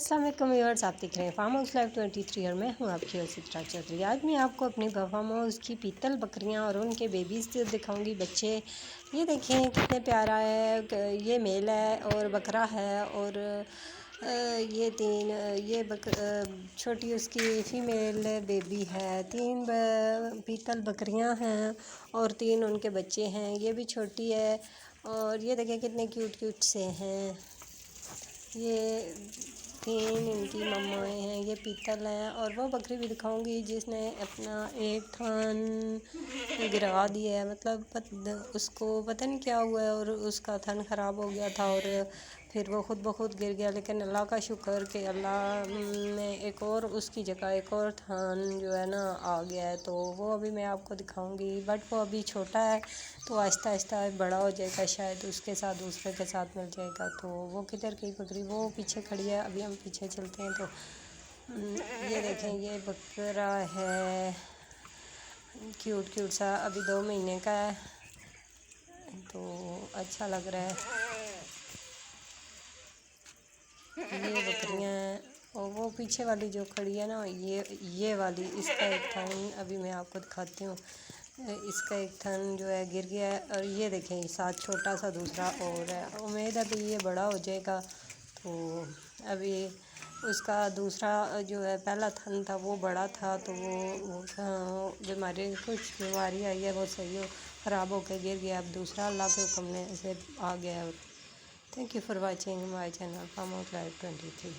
अस्सलाम वालेकुम व्यूअर्स, आप देख रहे हैं फार्म हाउस लाइव 23 और मैं हूं आपकी हसीरा चौधरी। आज मैं आपको अपनी फार्म हाउस की पीतल बकरियां और उनके बेबीज़ दिखाऊंगी। बच्चे ये देखें कितने प्यारा है। ये मेल है और बकरा है और ये तीन छोटी उसकी फ़ीमेल बेबी है। तीन पीतल बकरियां हैं और तीन उनके बच्चे हैं। ये भी छोटी है और ये देखें कितने क्यूट क्यूट से हैं। ये तीन इनकी मम्माएँ हैं। ये पीतल हैं और वो बकरी भी दिखाऊंगी जिसने अपना एक थन गिरा दिया है। मतलब उसको पता नहीं क्या हुआ है और उसका थन ख़राब हो गया था और फिर वो ख़ुद ब खुद गिर गया। लेकिन अल्लाह का शुक्र कि अल्लाह ने एक और उसकी जगह एक और थन जो है ना आ गया है। तो वो अभी मैं आपको दिखाऊंगी, बट वो अभी छोटा है तो आहिस्ता आहिस्ता बड़ा हो जाएगा। शायद उसके साथ दूसरे के साथ मिल जाएगा। तो वो किधर की बकरी, वो पीछे खड़ी है। अभी हम पीछे चलते हैं। तो ये देखें, ये बकरा है क्यूट क्यूट सा, अभी 2 महीने का है तो अच्छा लग रहा है। ये बकरियां हैं और वो पीछे वाली जो खड़ी है ना, ये वाली, इसका एक थन अभी मैं आपको दिखाती हूँ। इसका एक थन जो है गिर गया है और ये देखें साथ छोटा सा दूसरा और है। उम्मीद है कि ये बड़ा हो जाएगा। तो अभी उसका दूसरा जो है पहला थन था वो बड़ा था तो वो बीमारी, कुछ बीमारी आई है, वो सही हो ख़राब होकर गिर गया। अब दूसरा अल्लाह के हुक्म ने से आ गया है। Thank you for watching my channel Farm Out Live 23.